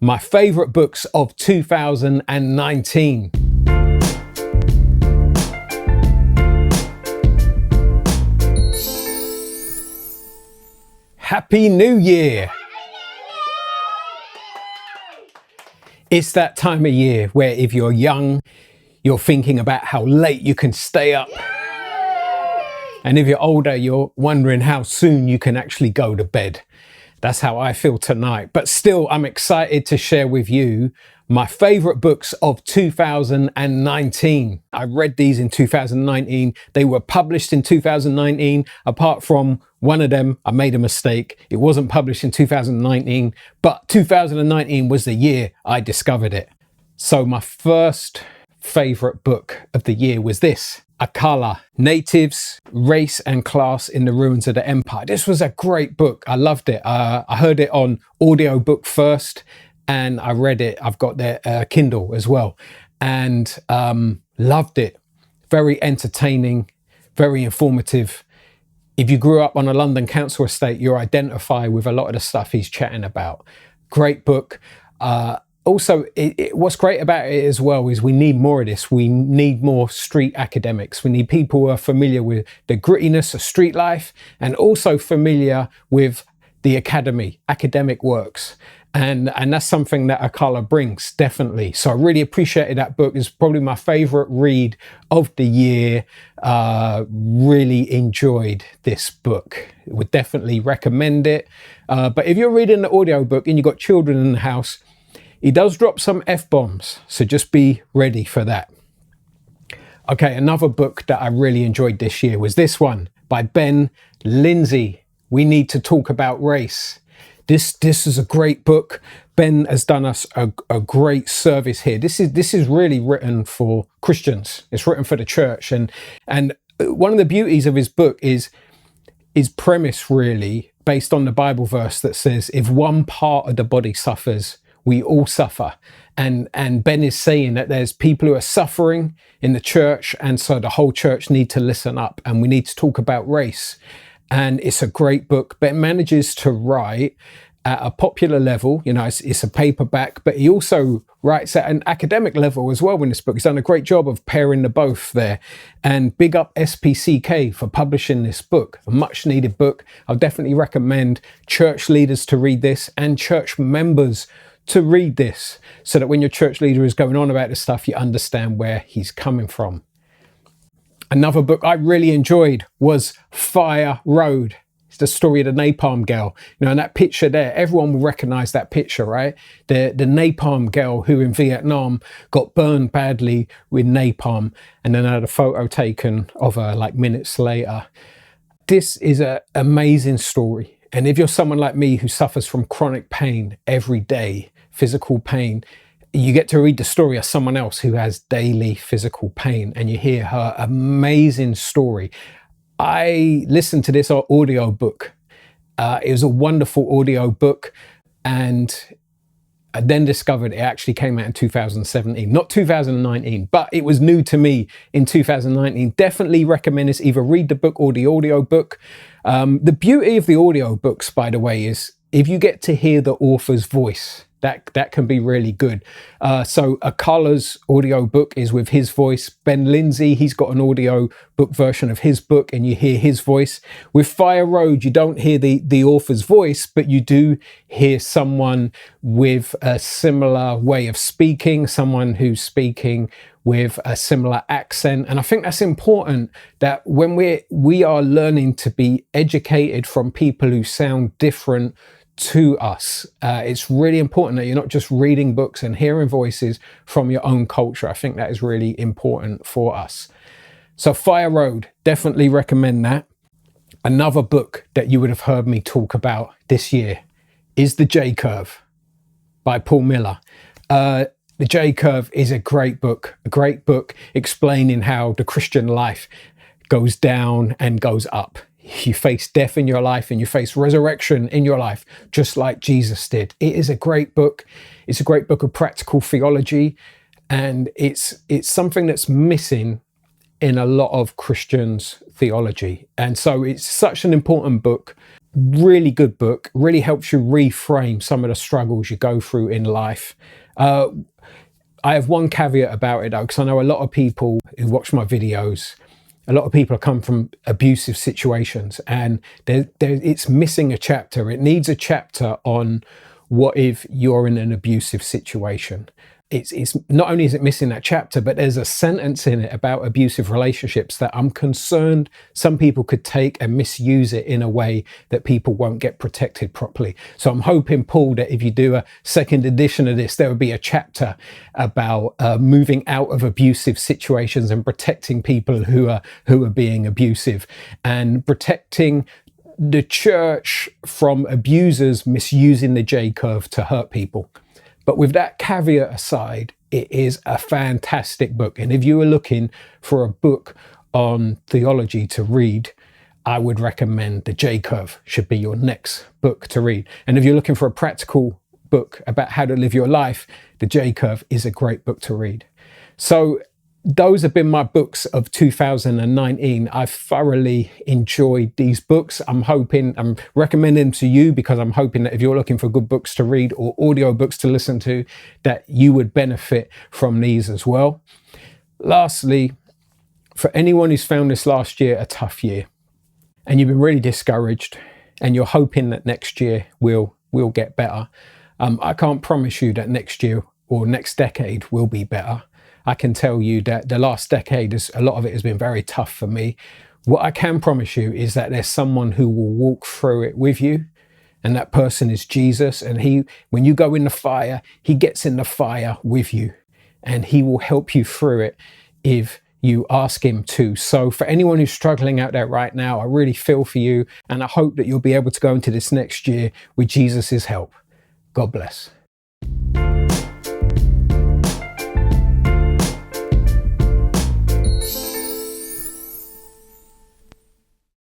my favourite books of 2019. Happy New Year! It's that time of year where if you're young, you're thinking about how late you can stay up. And if you're older, you're wondering how soon you can actually go to bed. That's how I feel tonight. But still, I'm excited to share with you my favourite books of 2019. I read these in 2019. They were published in 2019. Apart from one of them, I made a mistake. It wasn't published in 2019, but 2019 was the year I discovered it. So my first favourite book of the year was this. Akala, Natives, Race and Class in the Ruins of the Empire. This was a great book. I loved it. I heard it on audiobook first and I read it. I've got the Kindle as well and loved it. Very entertaining, very informative. If you grew up on a London council estate, you'll identify with a lot of the stuff he's chatting about. Great book. Also, what's great about it as well is we need more of this. We need more street academics. We need people who are familiar with the grittiness of street life and also familiar with the academic works. And that's something that Akala brings, definitely. So I really appreciated that book. It's probably my favorite read of the year. Really enjoyed this book. Would definitely recommend it. But if you're reading the audiobook and you've got children in the house, he does drop some F-bombs, so just be ready for that. Okay, another book that I really enjoyed this year was this one by Lindsay. We Need to Talk About Race. This is a great book. Ben has done us a great service here. This is really written for Christians. It's written for the church, and one of the beauties of his book is his premise really based on the Bible verse that says, if one part of the body suffers, we all suffer. And Ben is saying that there's people who are suffering in the church, and so the whole church need to listen up and we need to talk about race. And it's a great book. Ben manages to write at a popular level, you know, it's a paperback, but he also writes at an academic level as well in this book. He's done a great job of pairing the both there. And big up SPCK for publishing this book, a much needed book. I'll definitely recommend church leaders to read this and church members to read this so that when your church leader is going on about this stuff, you understand where he's coming from. Another book I really enjoyed was Fire Road. It's the story of the napalm girl. You know, and that picture there, everyone will recognize that picture, right? The napalm girl who in Vietnam got burned badly with napalm and then had a photo taken of her like minutes later. This is an amazing story. And if you're someone like me who suffers from chronic pain every day, physical pain, you get to read the story of someone else who has daily physical pain and you hear her amazing story. I listened to this audio book. It was a wonderful audio book, and I then discovered it actually came out in 2017, not 2019, but it was new to me in 2019. Definitely recommend this. Either read the book or the audio book. The beauty of the audio books, by the way, is if you get to hear the author's voice, that can be really good. So Akala's audio book is with his voice. Lindsay, he's got an audio book version of his book and you hear his voice. With Fire Road, you don't hear the author's voice, but you do hear someone with a similar way of speaking, someone who's speaking with a similar accent. And I think that's important, that when we are learning to be educated from people who sound different to us, it's really important that you're not just reading books and hearing voices from your own culture. I think that is really important for us. So Fire Road, definitely recommend that. Another book that you would have heard me talk about this year is The JCurve by Paul Miller. The JCurve is a great book explaining how the Christian life goes down and goes up. You face death in your life and you face resurrection in your life, just like Jesus did. It is a great book. It's a great book of practical theology, and it's something that's missing in a lot of Christians' theology. And so it's such an important book Really good book, really helps you reframe some of the struggles you go through in life. I have one caveat about it though, because I know a lot of people who watch my videos, a lot of people come from abusive situations, and it's missing a chapter. It needs a chapter on what if you're in an abusive situation. It's not only is it missing that chapter, but there's a sentence in it about abusive relationships that I'm concerned some people could take and misuse it in a way that people won't get protected properly. So I'm hoping, Paul, that if you do a second edition of this, there would be a chapter about moving out of abusive situations and protecting people who are being abusive, and protecting the church from abusers misusing the JCurve to hurt people. But with that caveat aside, it is a fantastic book. And if you were looking for a book on theology to read, I would recommend the JCurve should be your next book to read. And if you're looking for a practical book about how to live your life, the JCurve is a great book to read. So those have been my books of 2019. I've thoroughly enjoyed these books. I'm recommending them to you because I'm hoping that if you're looking for good books to read or audio books to listen to, that you would benefit from these as well. Lastly, for anyone who's found this last year a tough year, and you've been really discouraged, and you're hoping that next year will get better, I can't promise you that next year or next decade will be better. I can tell you that the last decade, a lot of it has been very tough for me. What I can promise you is that there's someone who will walk through it with you, and that person is Jesus. And when you go in the fire, he gets in the fire with you, and he will help you through it if you ask him to. So for anyone who's struggling out there right now, I really feel for you, and I hope that you'll be able to go into this next year with Jesus's help. God bless.